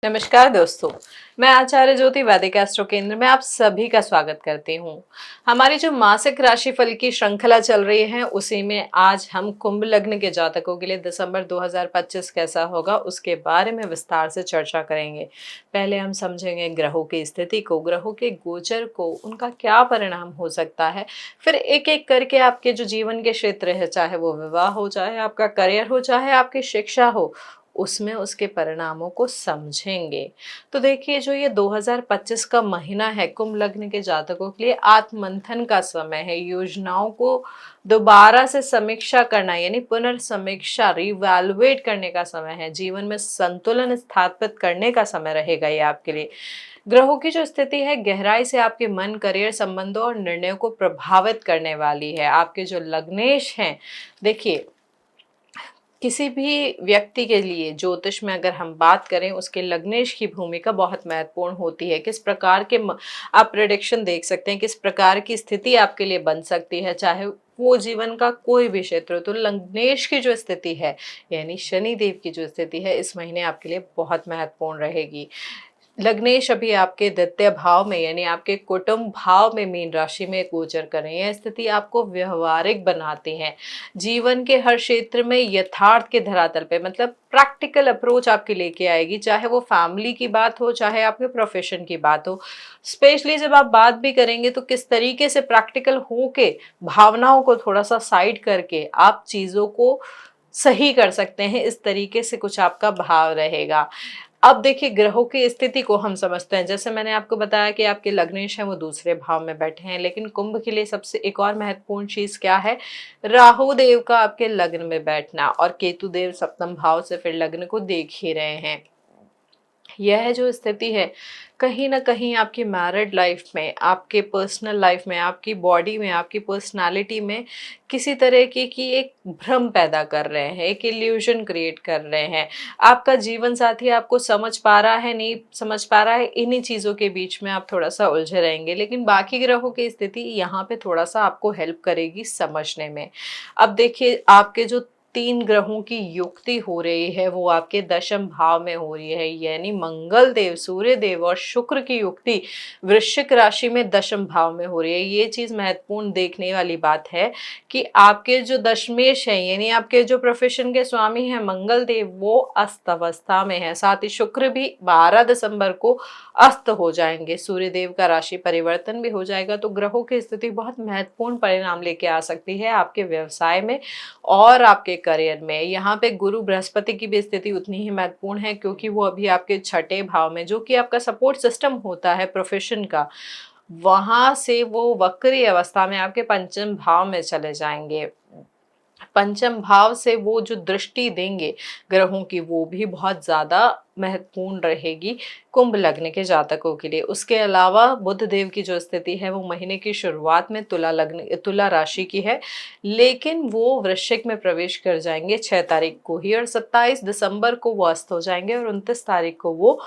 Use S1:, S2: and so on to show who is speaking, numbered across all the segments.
S1: नमस्कार दोस्तों, मैं आचार्य ज्योति वैदिक एस्ट्रो केंद्र में आप सभी का स्वागत करती हूँ। हमारी जो मासिक राशिफल की श्रृंखला चल रही है उसी में आज हम कुंभ लग्न के जातकों के लिए दिसंबर 2025 कैसा होगा उसके बारे में विस्तार से चर्चा करेंगे। पहले हम समझेंगे ग्रहों की स्थिति को, ग्रहों के गोचर को, उनका क्या परिणाम हो सकता है। फिर एक एक करके आपके जो जीवन के क्षेत्र है, चाहे वो विवाह हो, चाहे आपका करियर हो, चाहे आपकी शिक्षा हो, उसमें उसके परिणामों को समझेंगे। तो देखिए, जो ये 2025 का महीना है कुंभ लग्न के जातकों के लिए आत्ममंथन का समय है। योजनाओं को दोबारा से समीक्षा करना यानी पुनर्समीक्षा, रिवैल्युएट करने का समय है। जीवन में संतुलन स्थापित करने का समय रहेगा ये आपके लिए। ग्रहों की जो स्थिति है गहराई से आपके मन, करियर, संबंधों और निर्णयों को प्रभावित करने वाली है। आपके जो लग्नेश हैं, देखिए, किसी भी व्यक्ति के लिए ज्योतिष में अगर हम बात करें, उसके लग्नेश की भूमिका बहुत महत्वपूर्ण होती है। किस प्रकार के आप प्रेडिक्शन देख सकते हैं, किस प्रकार की स्थिति आपके लिए बन सकती है, चाहे वो जीवन का कोई भी क्षेत्र हो। तो लग्नेश की जो स्थिति है यानी शनि देव की जो स्थिति है इस महीने आपके लिए बहुत महत्वपूर्ण रहेगी। लग्नेश अभी आपके द्वितीय भाव में यानी आपके कुटुंब भाव में मीन राशि में गोचर कर रही है। स्थिति आपको व्यवहारिक बनाती है। जीवन के हर क्षेत्र में यथार्थ के धरातल पे मतलब प्रैक्टिकल अप्रोच आपकी लेके आएगी, चाहे वो फैमिली की बात हो, चाहे आपके प्रोफेशन की बात हो। स्पेशली जब आप बात भी करेंगे तो किस तरीके से प्रैक्टिकल हो के भावनाओं को थोड़ा सा साइड करके आप चीजों को सही कर सकते हैं, इस तरीके से कुछ आपका भाव रहेगा। अब देखिए, ग्रहों की स्थिति को हम समझते हैं। जैसे मैंने आपको बताया कि आपके लग्नेश हैं वो दूसरे भाव में बैठे हैं, लेकिन कुंभ के लिए सबसे एक और महत्वपूर्ण चीज क्या है, राहु देव का आपके लग्न में बैठना, और केतु देव सप्तम भाव से फिर लग्न को देख ही रहे हैं। यह जो स्थिति है कहीं ना कहीं आपकी मैरिड लाइफ में, आपके पर्सनल लाइफ में, आपकी बॉडी में, आपकी पर्सनालिटी में किसी तरह की एक भ्रम पैदा कर रहे हैं, एक इल्यूजन क्रिएट कर रहे हैं। आपका जीवन साथी आपको समझ पा रहा है, नहीं समझ पा रहा है, इन्हीं चीज़ों के बीच में आप थोड़ा सा उलझे रहेंगे। लेकिन बाकी ग्रहों की स्थिति यहाँ पे थोड़ा सा आपको हेल्प करेगी समझने में। अब देखिए, आपके जो 3 ग्रहों की युक्ति हो रही है वो आपके दशम भाव में हो रही है, यानी मंगल देव, सूर्य देव और शुक्र की युक्ति वृश्चिक राशि में दशम भाव में हो रही है। ये चीज महत्वपूर्ण देखने वाली बात है कि आपके जो दशमेश है यानी आपके जो प्रोफेशन के स्वामी हैं मंगल देव, वो अस्त अवस्था में है। साथ ही शुक्र भी 12 दिसंबर को अस्त हो जाएंगे, सूर्य देव का राशि परिवर्तन भी हो जाएगा। तो ग्रहों की स्थिति बहुत महत्वपूर्ण परिणाम लेके आ सकती है आपके व्यवसाय में और आपके करियर में। यहाँ पे गुरु बृहस्पति की भी स्थिति उतनी ही महत्वपूर्ण है, क्योंकि वो अभी आपके छठे भाव में, जो कि आपका सपोर्ट सिस्टम होता है प्रोफेशन का, वहां से वो वक्री अवस्था में आपके पंचम भाव में चले जाएंगे। पंचम भाव से वो जो दृष्टि देंगे ग्रहों की, वो भी बहुत ज्यादा महत्वपूर्ण रहेगी कुंभ लग्न के जातकों के लिए। उसके अलावा बुध देव की जो स्थिति है वो महीने की शुरुआत में तुला राशि की है, लेकिन वो वृश्चिक में प्रवेश कर जाएंगे 6 तारीख को ही, और 27 दिसंबर को वो अस्त हो जाएंगे, और 29 तारीख को वो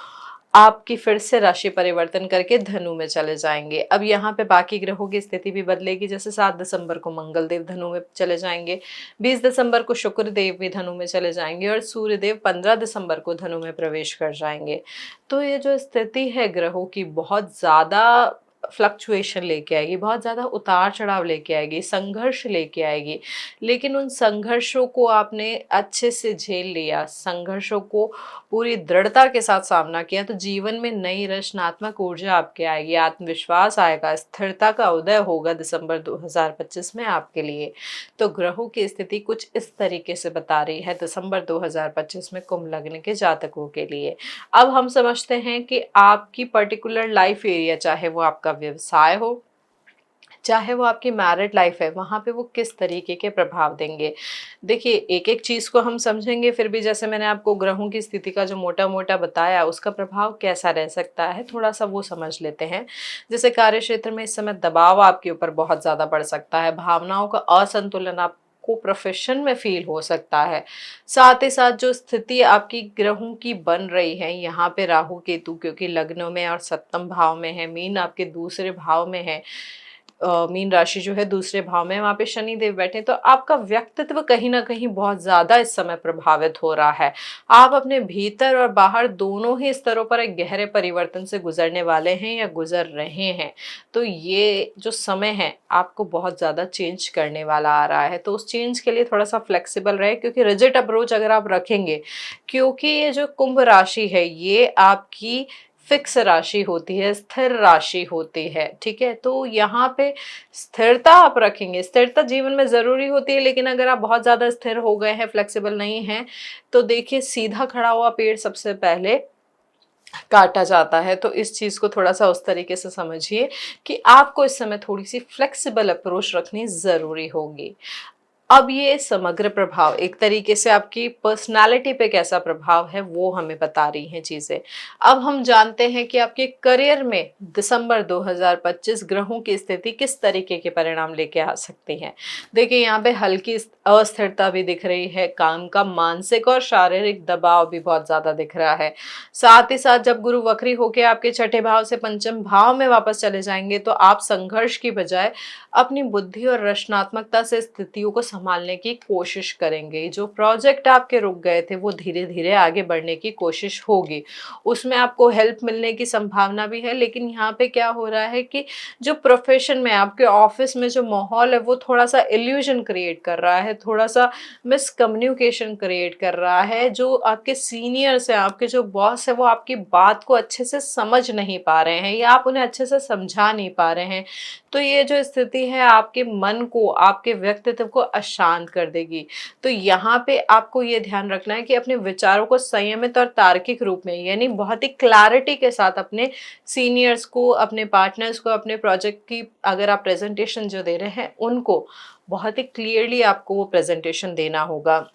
S1: आपकी फिर से राशि परिवर्तन करके धनु में चले जाएंगे। अब यहाँ पे बाकी ग्रहों की स्थिति भी बदलेगी। जैसे 7 दिसंबर को मंगल देव धनु में चले जाएंगे, 20 दिसंबर को शुक्र देव भी धनु में चले जाएंगे, और सूर्य देव 15 दिसंबर को धनु में प्रवेश कर जाएंगे। तो ये जो स्थिति है ग्रहों की बहुत ज्यादा फ्लक्चुएशन लेके आएगी, बहुत ज्यादा उतार चढ़ाव लेके आएगी, संघर्ष लेके आएगी। लेकिन उन संघर्षों को आपने अच्छे से झेल लिया, संघर्षों को पूरी दृढ़ता के साथ सामना किया, तो जीवन में नई रचनात्मक ऊर्जा आपके आएगी, आत्मविश्वास आएगा, स्थिरता का उदय होगा दिसंबर 2025 में आपके लिए। तो ग्रहों की स्थिति कुछ इस तरीके से बता रही है दिसंबर 2025 में कुंभ लग्न के जातकों के लिए। अब हम समझते हैं कि आपकी पर्टिकुलर लाइफ एरिया, चाहे वो आपका व्यवसाय हो, चाहे वो आपकी मैरिड लाइफ है, वहां पे वो किस तरीके के प्रभाव देंगे। देखिए, एक एक चीज को हम समझेंगे, फिर भी जैसे मैंने आपको ग्रहों की स्थिति का जो मोटा मोटा बताया उसका प्रभाव कैसा रह सकता है, थोड़ा सा वो समझ लेते हैं। जैसे कार्य क्षेत्र में इस समय दबाव आपके ऊपर बहुत ज्यादा बढ़ सकता है, भावनाओं का असंतुलन आप को प्रोफेशन में फील हो सकता है। साथ ही साथ जो स्थिति आपकी ग्रहों की बन रही है, यहाँ पे राहु केतु क्योंकि लग्नों में और सप्तम भाव में है, मीन आपके दूसरे भाव में है, मीन राशि जो है दूसरे भाव में, वहां पे शनि देव बैठे, तो आपका व्यक्तित्व कहीं ना कहीं बहुत ज्यादा इस समय प्रभावित हो रहा है। आप अपने भीतर और बाहर दोनों ही स्तरों पर एक गहरे परिवर्तन से गुजरने वाले हैं या गुजर रहे हैं। तो ये जो समय है आपको बहुत ज्यादा चेंज करने वाला आ रहा है, तो उस चेंज के लिए थोड़ा सा फ्लेक्सिबल रहे, क्योंकि रिजिड अप्रोच अगर आप रखेंगे, क्योंकि ये जो कुंभ राशि है ये आपकी फिक्स राशि होती है, स्थिर राशि होती है, ठीक है। तो यहाँ पे स्थिरता आप रखेंगे, स्थिरता जीवन में जरूरी होती है, लेकिन अगर आप बहुत ज्यादा स्थिर हो गए हैं, फ्लेक्सिबल नहीं है, तो देखिए सीधा खड़ा हुआ पेड़ सबसे पहले काटा जाता है। तो इस चीज को थोड़ा सा उस तरीके से समझिए कि आपको इस समय थोड़ी सी फ्लेक्सिबल अप्रोच रखनी जरूरी होगी। अब ये समग्र प्रभाव एक तरीके से आपकी पर्सनालिटी पे कैसा प्रभाव है वो हमें बता रही हैं चीजें। अब हम जानते हैं कि आपके करियर में दिसंबर 2025 ग्रहों की स्थिति किस तरीके के परिणाम लेके आ सकती है। देखिए यहाँ पे हल्की अस्थिरता भी दिख रही है, काम का मानसिक और शारीरिक दबाव भी बहुत ज्यादा दिख रहा है। साथ ही साथ जब गुरु वक्री होके आपके छठे भाव से पंचम भाव में वापस चले जाएंगे, तो आप संघर्ष की बजाय अपनी बुद्धि और रचनात्मकता से स्थितियों को संभालने की कोशिश करेंगे। जो प्रोजेक्ट आपके रुक गए थे वो धीरे धीरे आगे बढ़ने की कोशिश होगी, उसमें आपको हेल्प मिलने की संभावना भी है। लेकिन यहाँ पे क्या हो रहा है कि जो प्रोफेशन में आपके ऑफिस में जो माहौल है वो थोड़ा सा इल्यूजन क्रिएट कर रहा है, थोड़ा सा मिसकम्युनिकेशन क्रिएट कर रहा है। जो आपके सीनियर्स हैं, आपके जो बॉस है, वो आपकी बात को अच्छे से समझ नहीं पा रहे हैं या आप उन्हें अच्छे से समझा नहीं पा रहे हैं। तो ये जो स्थिति है आपके मन को, आपके व्यक्तित्व को अशांत कर देगी। तो यहाँ पे आपको ये ध्यान रखना है कि अपने विचारों को संयमित और तार्किक रूप में, यानी बहुत ही क्लैरिटी के साथ अपने सीनियर्स को, अपने पार्टनर्स को, अपने प्रोजेक्ट की अगर आप प्रेजेंटेशन जो दे रहे हैं उनको बहुत ही क्लियरली आपको वो प्रेजेंटेशन देना होगा।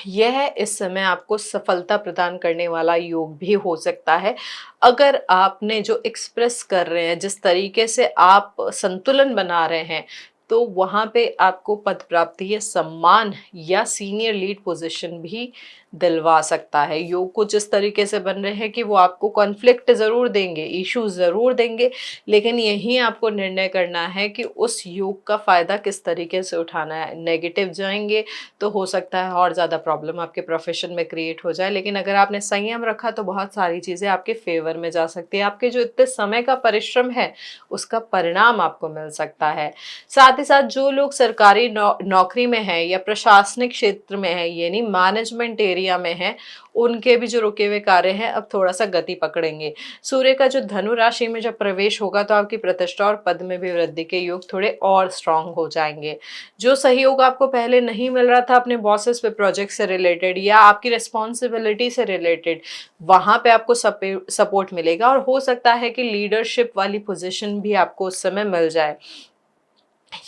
S1: यह इस समय आपको सफलता प्रदान करने वाला योग भी हो सकता है। अगर आपने जो एक्सप्रेस कर रहे हैं, जिस तरीके से आप संतुलन बना रहे हैं, तो वहां पे आपको पद प्राप्ति या सम्मान या सीनियर लीड पोजीशन भी दिलवा सकता है। योग कुछ इस तरीके से बन रहे हैं कि वो आपको कॉन्फ्लिक्ट जरूर देंगे, इश्यूज जरूर देंगे, लेकिन यही आपको निर्णय करना है कि उस योग का फायदा किस तरीके से उठाना है। नेगेटिव जाएंगे तो हो सकता है और ज़्यादा प्रॉब्लम आपके प्रोफेशन में क्रिएट हो जाए, लेकिन अगर आपने संयम रखा तो बहुत सारी चीज़ें आपके फेवर में जा सकती है। आपके जो इतने समय का परिश्रम है उसका परिणाम आपको मिल सकता है। साथ ही साथ जो लोग सरकारी नौकरी में है या प्रशासनिक क्षेत्र में है, यानी मैनेजमेंट एरिया में है, उनके भी जो रुके हुए कार्य हैं अब थोड़ा सा गति पकड़ेंगे। सूर्य का जो धनु राशि में जब प्रवेश होगा तो आपकी प्रतिष्ठा और पद में भी वृद्धि के योग थोड़े और स्ट्रांग हो जाएंगे। जो सहयोग आपको पहले नहीं मिल रहा था अपने बॉसेस पे प्रोजेक्ट से रिलेटेड या आपकी रिस्पॉन्सिबिलिटी से रिलेटेड, वहां पे आपको सपोर्ट मिलेगा और हो सकता है कि लीडरशिप वाली पोजीशन भी आपको उस समय मिल जाए।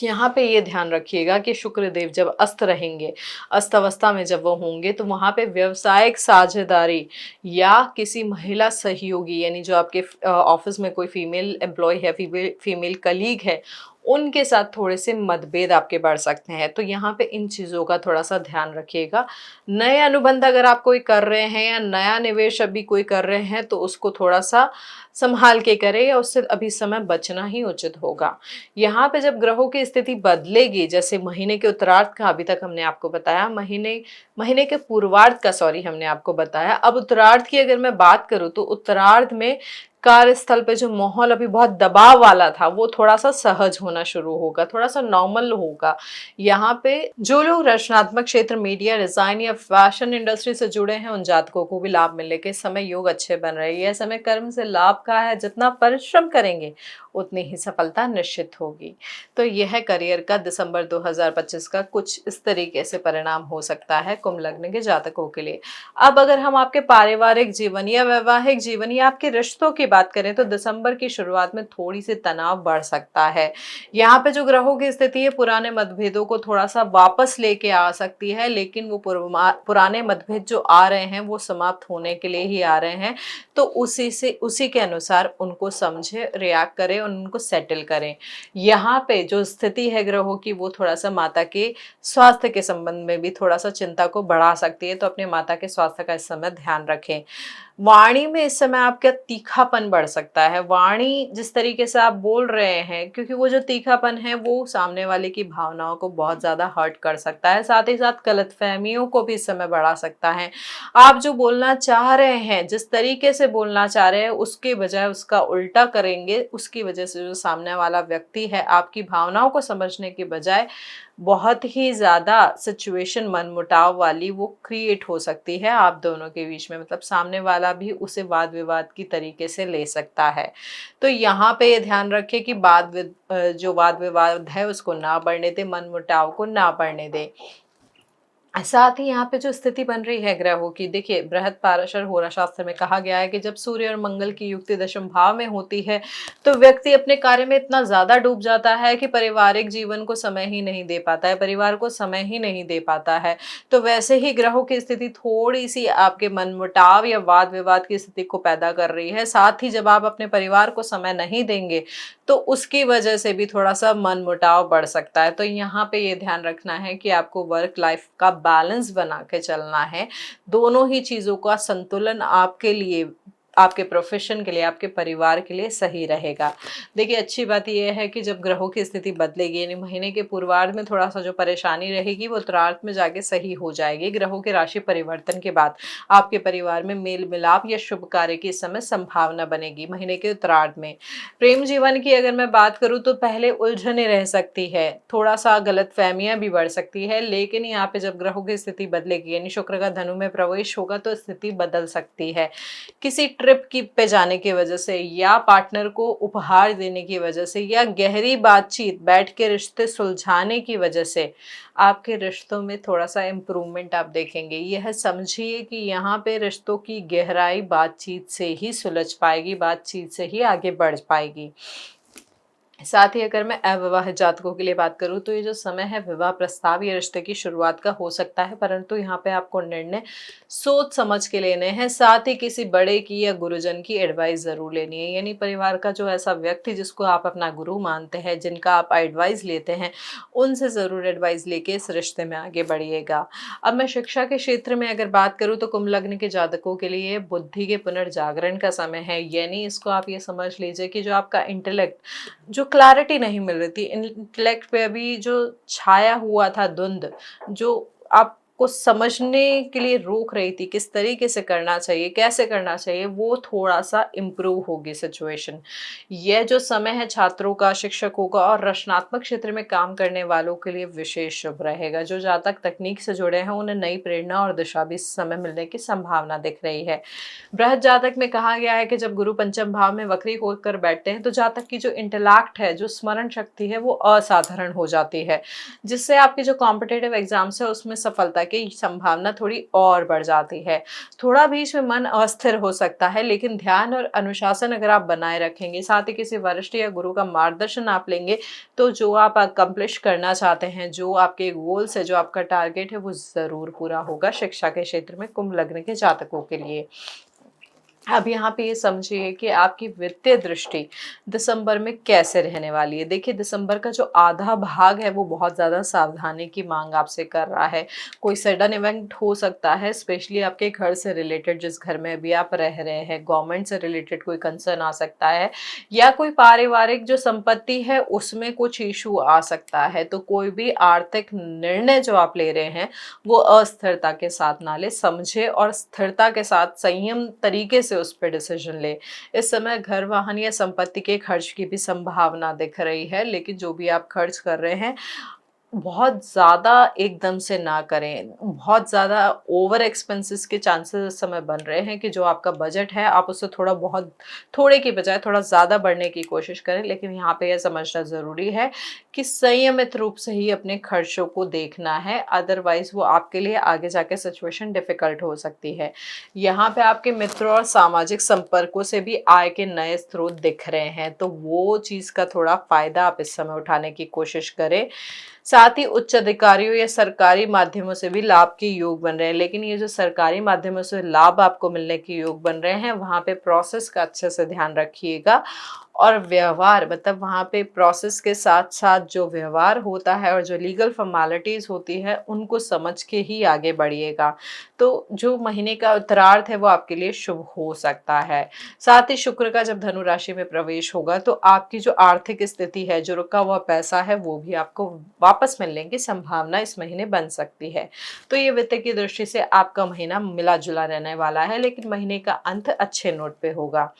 S1: यहाँ पे ये ध्यान रखिएगा कि शुक्र देव जब अस्त रहेंगे, अस्त अवस्था में जब वो होंगे, तो वहाँ पे व्यवसायिक साझेदारी या किसी महिला सहयोगी, यानी जो आपके ऑफिस में कोई फीमेल एम्प्लॉय है, फीमेल कलीग है, उनके साथ थोड़े से मतभेद आपके बढ़ सकते हैं। तो यहाँ पे इन चीज़ों का थोड़ा सा ध्यान रखिएगा। नए अनुबंध अगर आप कोई कर रहे हैं या नया निवेश अभी कोई कर रहे हैं तो उसको थोड़ा सा संभाल के करें या उससे अभी समय बचना ही उचित होगा। यहाँ पे जब ग्रहों की स्थिति बदलेगी, जैसे महीने के उत्तरार्ध का अभी तक हमने आपको बताया, महीने के पूर्वार्ध का सॉरी हमने आपको बताया। अब उत्तरार्ध की अगर मैं बात करूँ तो उत्तरार्ध में कार्यस्थल पे जो माहौल अभी बहुत दबाव वाला था वो थोड़ा सा सहज होना शुरू होगा, थोड़ा सा नॉर्मल होगा। यहाँ पे जो लोग रचनात्मक क्षेत्र, मीडिया, डिजाइन या फैशन इंडस्ट्री से जुड़े हैं, उन जातकों को भी लाभ मिलने के समय योग अच्छे बन रहे हैं। यह समय कर्म से लाभ का है, जितना परिश्रम करेंगे उतनी ही सफलता निश्चित होगी। तो यह करियर का दिसंबर 2025 का कुछ इस तरीके से परिणाम हो सकता है कुंभ लग्न के जातकों के लिए। अब अगर हम आपके पारिवारिक जीवन या वैवाहिक जीवन या आपके रिश्तों की बात करें तो दिसंबर की शुरुआत में थोड़ी सी तनाव बढ़ सकता है। यहाँ पे जो ग्रहों की स्थिति है पुराने मतभेदों को थोड़ा सा वापस लेके आ सकती है, लेकिन वो पुराने मतभेद जो आ रहे हैं वो समाप्त होने के लिए ही आ रहे हैं। तो उसी के अनुसार उनको समझे, रिएक्ट करें, उनको सेटल करें। यहाँ पे जो स्थिति है ग्रहों की वो थोड़ा सा माता के स्वास्थ्य के संबंध में भी थोड़ा सा चिंता को बढ़ा सकती है, तो अपने माता के स्वास्थ्य का इस समय ध्यान रखें। वाणी में इस समय आपका तीखापन तीखापन बढ़ सकता है। वाणी जिस तरीके से आप बोल रहे हैं, क्योंकि वो जो तीखापन है वो सामने वाले की भावनाओं को बहुत ज़्यादा हर्ट कर सकता है, साथ ही साथ गलतफ़हमियों को भी इस समय बढ़ा सकता है। आप जो बोलना चाह रहे हैं, जिस तरीके से बोलना चाह रहे हैं, उसके बजाय उसका उल्टा करेंगे, उसकी वजह से जो सामने वाला व्यक्ति है, आपकी भावनाओं को समझने के बजाय बहुत ही ज़्यादा सिचुएशन मनमुटाव वाली वो क्रिएट हो सकती है आप दोनों के बीच में। मतलब सामने वाला भी उसे वाद-विवाद की तरीके से ले सकता है। तो यहाँ पे ये ध्यान रखें कि जो वाद-विवाद है उसको ना बढ़ने दें, मनमुटाव को ना बढ़ने दें। साथ ही यहाँ पे जो स्थिति बन रही है ग्रहों की, देखिए बृहस्पति होरा शास्त्र में कहा गया है कि जब सूर्य और मंगल की युक्ति दशम भाव में होती है, तो व्यक्ति अपने कार्य में इतना ज्यादा डूब जाता है कि पारिवारिक जीवन को समय ही नहीं दे पाता है, परिवार को समय ही नहीं दे पाता है। तो वैसे ही ग्रहों की स्थिति थोड़ी सी आपके मनमुटाव या वाद विवाद की स्थिति को पैदा कर रही है। साथ ही जब आप अपने परिवार को समय नहीं देंगे, तो उसकी वजह से भी थोड़ा-सा मनमुटाव बढ़ सकता है। तो यहाँ पे ये ध्यान रखना है कि आपको वर्क लाइफ का बैलेंस बना के चलना है। दोनों ही चीज़ों का संतुलन आपके लिए, आपके प्रोफ़ेशन के लिए, आपके परिवार के लिए सही रहेगा। देखिए, अच्छी बात ये है कि जब ग्रहों की स्थिति बदलेगी, यानी महीने के पूर्वार्ध में थोड़ा-सा जो परेशानी रहेगी, वो उत्तरार्ध में जाके सही हो जाएगी। ग्रहों के राशि परिवर्तन के बाद आपके परिवार में मेल-मिलाप या शुभ कार्य की इस समय संभावना बनेगी महीने के उत्तरार्ध में। प्रेम जीवन की अगर मैं बात करूँ तो पहले उलझने रह सकती है, थोड़ा-सा गलतफ़हमियाँ भी बढ़ सकती है, लेकिन यहाँ पे जब ग्रहों की स्थिति बदलेगी, यानी शुक्र का धनु में प्रवेश होगा, तो स्थिति बदल सकती है। किसी ट्रिप की पे जाने की वजह से, या पार्टनर को उपहार देने की वजह से, या गहरी बातचीत, बैठ के रिश्ते सुलझाने की वजह से आपके रिश्तों में थोड़ा-सा इम्प्रूवमेंट आप देखेंगे। यह समझिए कि यहाँ पे रिश्तों की गहराई बातचीत से ही सुलझ पाएगी, बातचीत से ही आगे बढ़ पाएगी। साथ ही अगर मैं अविवाहित जातकों के लिए बात करूँ, तो ये जो समय है विवाह प्रस्ताव या रिश्ते की शुरुआत का हो सकता है, परंतु यहाँ पे आपको निर्णय सोच समझ के लेने हैं। साथ ही किसी बड़े की या गुरुजन की एडवाइस ज़रूर लेनी है, यानी परिवार का जो ऐसा व्यक्ति जिसको आप अपना गुरु मानते हैं, जिनका आप एडवाइस लेते हैं, उनसे ज़रूर एडवाइस लेके इस रिश्ते में आगे बढ़िएगा। अब मैं शिक्षा के क्षेत्र में अगर बात करूँ, तो कुंभ लग्न के जातकों के लिए बुद्धि के पुनर्जागरण का समय है, यानी इसको आप ये समझ लीजिए कि जो आपका इंटेलेक्ट, जो क्लैरिटी नहीं मिल रही थी, इंटेलेक्ट पे अभी जो छाया हुआ था धुंध, जो आपको समझने के लिए रोक रही थी, किस तरीके से करना चाहिए, कैसे करना चाहिए, वो थोड़ा-सा इम्प्रूव होगी सिचुएशन। यह जो समय है छात्रों का, शिक्षकों का और रचनात्मक क्षेत्र में काम करने वालों के लिए विशेष शुभ रहेगा। जो जातक तकनीक से जुड़े हैं, उन्हें नई प्रेरणा और दिशा भी इस समय मिलने की संभावना दिख रही है। बृहत जातक में कहा गया है कि जब गुरु पंचम भाव में वक्री होकर बैठते हैं, तो जातक की जो इंटेलेक्ट है, जो स्मरण शक्ति है, वो असाधारण हो जाती है, जिससे आपके जो कॉम्पिटिटिव एग्जाम्स है उसमें सफलता की संभावना थोड़ी और बढ़ जाती है। थोड़ा बीच में मन अस्थिर हो सकता है, लेकिन ध्यान और अनुशासन अगर आप बनाए रखेंगे, साथ ही किसी वरिष्ठ या गुरु का मार्गदर्शन आप लेंगे, तो जो आप अकम्प्लिश करना चाहते हैं, जो आपके गोल्स है, जो आपका टारगेट है, वो जरूर पूरा होगा शिक्षा के क्षेत्र में कुंभ लग्न के जातकों के लिए। अब यहाँ पे ये समझिए कि आपकी वित्तीय दृष्टि दिसंबर में कैसे रहने वाली है। देखिए, दिसंबर का जो आधा भाग है वो बहुत ज़्यादा सावधानी की मांग आपसे कर रहा है। कोई सडन इवेंट हो सकता है, स्पेशली आपके घर से रिलेटेड, जिस घर में अभी आप रह रहे हैं, गवर्नमेंट से रिलेटेड कोई कंसर्न आ सकता है, या कोई पारिवारिक जो संपत्ति है उसमें कुछ इशू आ सकता है। तो कोई भी आर्थिक निर्णय जो आप ले रहे हैं, वो अस्थिरता के साथ ना ले, समझे और स्थिरता के साथ संयम तरीके से उस पर डिसीजन ले। इस समय घर, वाहन या संपत्ति के खर्च की भी संभावना दिख रही है, लेकिन जो भी आप खर्च कर रहे हैं, बहुत ज़्यादा एकदम से ना करें। बहुत ज़्यादा ओवर एक्सपेंसेस के चांसेस इस समय बन रहे हैं कि जो आपका बजट है, आप उससे थोड़ा बहुत, थोड़े की बजाय थोड़ा ज़्यादा बढ़ने की कोशिश करें। लेकिन यहाँ पे यह समझना ज़रूरी है कि संयमित रूप से ही अपने खर्चों को देखना है, अदरवाइज़ वो आपके लिए आगे जाके सिचुएशन डिफ़िकल्ट हो सकती है। यहाँ पे आपके मित्रों और सामाजिक संपर्कों से भी आय के नए स्रोत दिख रहे हैं, तो वो चीज़ का थोड़ा फ़ायदा आप इस समय उठाने की कोशिश करें। साथ ही उच्च अधिकारियों या सरकारी माध्यमों से भी लाभ के योग बन रहे हैं, लेकिन ये जो सरकारी माध्यमों से लाभ आपको मिलने के योग बन रहे हैं, वहाँ पे प्रोसेस का अच्छे से ध्यान रखिएगा और व्यवहार मतलब वहाँ पे प्रोसेस के साथ साथ जो व्यवहार होता है और जो लीगल फॉर्मेलिटीज़ होती है उनको समझ के ही आगे बढ़िएगा। तो जो महीने का उत्तरार्ध है वो आपके लिए शुभ हो सकता है। साथ ही शुक्र का जब धनु राशि में प्रवेश होगा तो आपकी जो आर्थिक स्थिति है, जो रुका हुआ पैसा है वो भी आपको वापस मिलने की संभावना इस महीने बन सकती है। तो ये वित्त की दृष्टि से आपका महीना मिला-जुला रहने वाला है, लेकिन महीने का अंत अच्छे नोट पे होगा।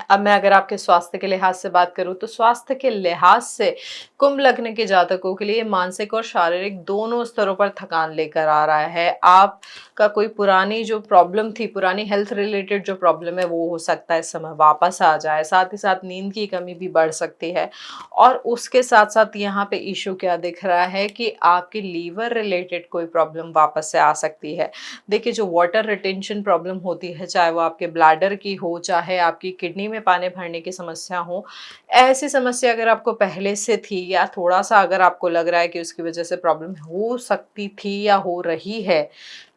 S1: अब मैं अगर आपके स्वास्थ्य के लिहाज से बात करूँ तो स्वास्थ्य के लिहाज से कुंभ लग्न के जातकों के लिए मानसिक और शारीरिक दोनों स्तरों पर थकान लेकर आ रहा है। आपका कोई पुरानी जो प्रॉब्लम थी, पुरानी हेल्थ रिलेटेड जो प्रॉब्लम है वो हो सकता है इस समय वापस आ जाए। साथ ही साथ नींद की कमी भी बढ़ सकती है और उसके साथ-साथ यहाँ पे इश्यू क्या दिख रहा है कि आपकी लीवर रिलेटेड कोई प्रॉब्लम वापस से आ सकती है। देखिए जो वाटर रिटेंशन प्रॉब्लम होती है, चाहे वो आपके ब्लैडर की हो, चाहे आपकी किडनी में पानी भरने की समस्या हो, ऐसी समस्या अगर आपको पहले से थी या थोड़ा-सा अगर आपको लग रहा है कि उसकी वजह से प्रॉब्लम हो सकती थी या हो रही है,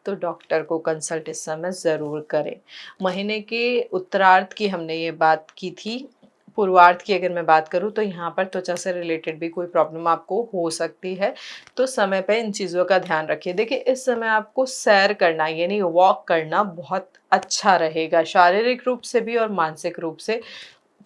S1: तो डॉक्टर को कंसल्ट इस समय ज़रूर करें। महीने के उत्तरार्ध की हमने ये बात की थी। पूर्वार्ध की अगर मैं बात करूँ तो यहाँ पर त्वचा से रिलेटेड भी कोई प्रॉब्लम आपको हो सकती है, तो समय पे इन चीज़ों का ध्यान रखिए। देखिए इस समय आपको सैर करना यानी वॉक करना बहुत अच्छा रहेगा, शारीरिक रूप से भी और मानसिक रूप से।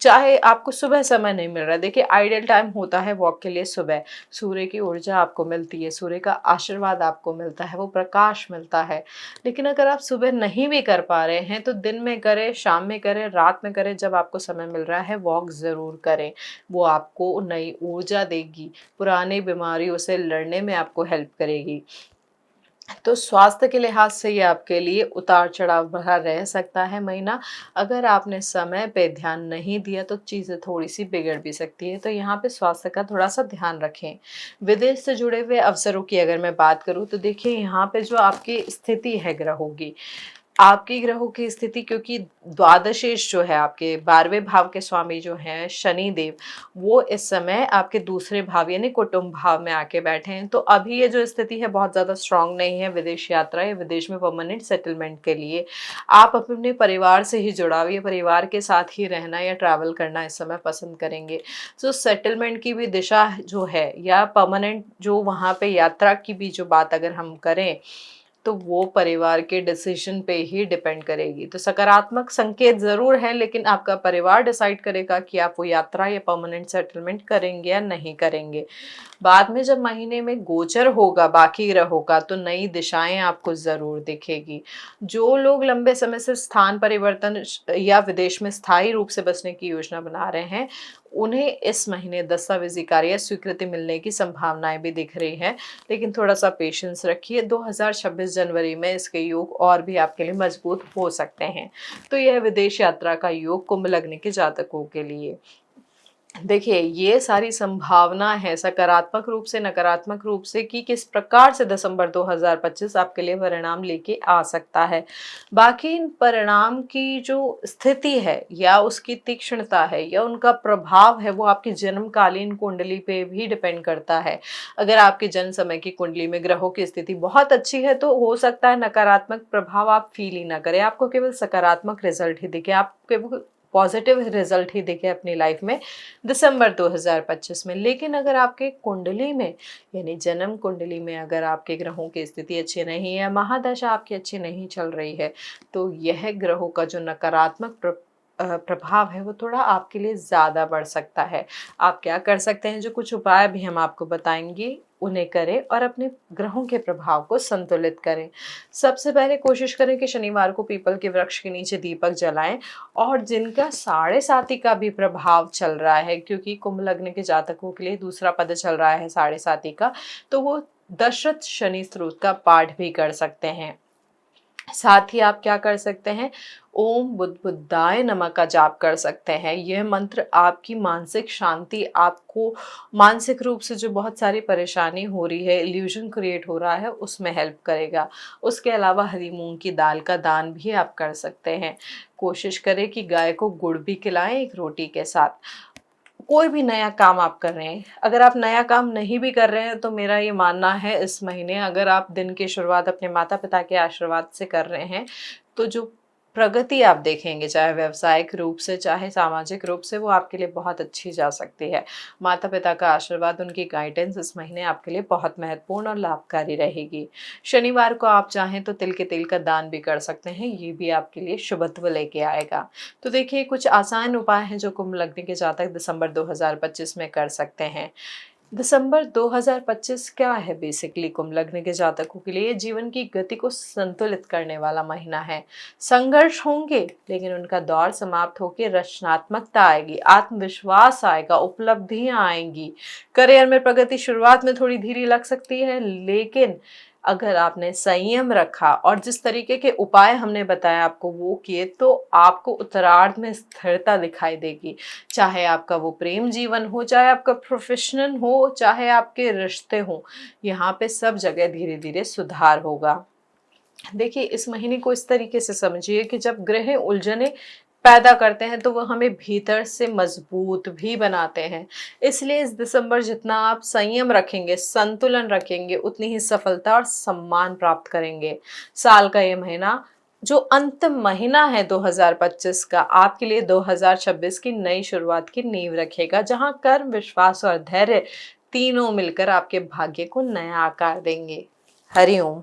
S1: चाहे आपको सुबह समय नहीं मिल रहा है, देखिए आइडियल टाइम होता है वॉक के लिए सुबह। सूर्य की ऊर्जा आपको मिलती है, सूर्य का आशीर्वाद आपको मिलता है, वो प्रकाश मिलता है। लेकिन अगर आप सुबह नहीं भी कर पा रहे हैं तो दिन में करें, शाम में करें, रात में करें, जब आपको समय मिल रहा है वॉक ज़रूर करें। वो आपको नई ऊर्जा देगी, पुरानी बीमारियों से लड़ने में आपको हेल्प करेगी। तो स्वास्थ्य के लिहाज से ये आपके लिए उतार-चढ़ाव भरा रह सकता है महीना। अगर आपने समय पे ध्यान नहीं दिया तो चीज़ें थोड़ी-सी बिगड़ भी सकती हैं, तो यहाँ पे स्वास्थ्य का थोड़ा-सा ध्यान रखें। विदेश से जुड़े हुए अवसरों की अगर मैं बात करूँ तो देखिए यहाँ पे जो आपकी स्थिति है ग्रहों की, आपकी ग्रहों की स्थिति, क्योंकि द्वादशेष जो है आपके 12वें भाव के स्वामी जो हैं शनि देव, वो इस समय आपके दूसरे भाव यानी कुटुंब भाव में आके बैठे हैं। तो अभी ये जो स्थिति है बहुत ज़्यादा स्ट्रांग नहीं है विदेश यात्रा या विदेश में परमानेंट सेटलमेंट के लिए। आप अपने परिवार से ही जुड़ाव या परिवार के साथ ही रहना या ट्रैवल करना इस समय पसंद करेंगे। तो सेटलमेंट की भी दिशा जो है या परमानेंट जो वहाँ पे यात्रा की भी जो बात अगर हम करें, तो वो परिवार के डिसीजन पे ही डिपेंड करेगी। तो सकारात्मक संकेत ज़रूर है, लेकिन आपका परिवार डिसाइड करेगा कि आप वो यात्रा या परमानेंट सेटलमेंट करेंगे या नहीं करेंगे। बाद में जब महीने में गोचर होगा बाकी ग्रहों का तो नई दिशाएं आपको ज़रूर दिखेगी। जो लोग लंबे समय से स्थान परिवर्तन या विदेश में स्थायी रूप से बसने की योजना बना रहे हैं, उन्हें इस महीने दस्तावेजी कार्य स्वीकृति मिलने की संभावनाएं भी दिख रही हैं। लेकिन थोड़ा-सा पेशेंस रखिए, 2026 जनवरी में इसके योग और भी आपके लिए मजबूत हो सकते हैं। तो यह विदेश यात्रा का योग कुंभ लग्न के जातकों के लिए। देखिए, ये सारी संभावना है सकारात्मक रूप से, नकारात्मक रूप से कि किस प्रकार से दिसंबर 2025 आपके लिए परिणाम लेके आ सकता है। बाकी इन परिणाम की जो स्थिति है या उसकी तीक्ष्णता है या उनका प्रभाव है, वो आपकी जन्मकालीन कुंडली पे भी डिपेंड करता है। अगर आपकी जन्म समय की कुंडली में ग्रहों की स्थिति बहुत अच्छी है, तो हो सकता है नकारात्मक प्रभाव आप फ़ील ही ना करें, आपको केवल सकारात्मक रिज़ल्ट ही दिखे, आप केवल पॉजिटिव रिज़ल्ट ही दिखे अपनी लाइफ़ में दिसंबर 2025 में। लेकिन अगर आपके कुंडली में यानी जन्म कुंडली में अगर आपके ग्रहों की स्थिति अच्छी नहीं है, महादशा आपकी अच्छी नहीं चल रही है, तो यह ग्रहों का जो नकारात्मक प्रभाव है वो थोड़ा आपके लिए ज़्यादा बढ़ सकता है। आप क्या कर सकते हैं, जो कुछ उपाय भी हम आपको बताएंगे उन्हें करें और अपने ग्रहों के प्रभाव को संतुलित करें। सबसे पहले कोशिश करें कि शनिवार को पीपल के वृक्ष के नीचे दीपक जलाएं, और जिनका साढ़े साती का भी प्रभाव चल रहा है, क्योंकि कुंभ लग्न के जातकों के लिए दूसरा पद चल रहा है साढ़े साती का, तो वो दशरथ शनि स्तोत्र का पाठ भी कर सकते हैं। साथ ही आप क्या कर सकते हैं, ओम बुद्बुदाय नमः का जाप कर सकते हैं। यह मंत्र आपकी मानसिक शांति, आपको मानसिक रूप से जो बहुत सारी परेशानी हो रही है, इल्यूजन क्रिएट हो रहा है, उसमें हेल्प करेगा। उसके अलावा हरी मूंग की दाल का दान भी आप कर सकते हैं। कोशिश करें कि गाय को गुड़ भी खिलाएं एक रोटी के साथ। कोई भी नया काम आप कर रहे हैं, अगर आप नया काम नहीं भी कर रहे हैं तो मेरा ये मानना है इस महीने अगर आप दिन की शुरुआत अपने माता-पिता के आशीर्वाद से कर रहे हैं, तो जो प्रगति आप देखेंगे, चाहे व्यावसायिक रूप से, चाहे सामाजिक रूप से, वो आपके लिए बहुत अच्छी जा सकती है। माता-पिता का आशीर्वाद, उनकी गाइडेंस इस महीने आपके लिए बहुत महत्वपूर्ण और लाभकारी रहेगी। शनिवार को आप चाहें तो तिल के तेल का दान भी कर सकते हैं, ये भी आपके लिए शुभत्व लेके आएगा। तो देखिए, कुछ आसान उपाय हैं जो कुंभ लग्न के जातक दिसंबर 2025 में कर सकते हैं। दिसंबर 2025 क्या है बेसिकली कुंभ लग्न के जातकों के लिए? जीवन की गति को संतुलित करने वाला महीना है। संघर्ष होंगे, लेकिन उनका दौर समाप्त होकर रचनात्मकता आएगी, आत्मविश्वास आएगा, उपलब्धियां आएंगी। करियर में प्रगति शुरुआत में थोड़ी धीरे लग सकती है, लेकिन अगर आपने संयम रखा और जिस तरीके के उपाय हमने बताया आपको वो किए, तो आपको उत्तरार्ध में स्थिरता दिखाई देगी। चाहे आपका वो प्रेम जीवन हो, चाहे आपका प्रोफेशनल हो, चाहे आपके रिश्ते हों, यहाँ पे सब जगह धीरे-धीरे सुधार होगा। देखिए, इस महीने को इस तरीके से समझिए कि जब ग्रह उलझनें पैदा करते हैं तो वो हमें भीतर से मजबूत भी बनाते हैं। इसलिए इस दिसंबर जितना आप संयम रखेंगे, संतुलन रखेंगे, उतनी ही सफलता और सम्मान प्राप्त करेंगे। साल का ये महीना जो अंतिम महीना है 2025 का, आपके लिए 2026 की नई शुरुआत की नींव रखेगा, जहां कर्म, विश्वास और धैर्य तीनों मिलकर आपके भाग्य को नया आकार देंगे। हरि ओम।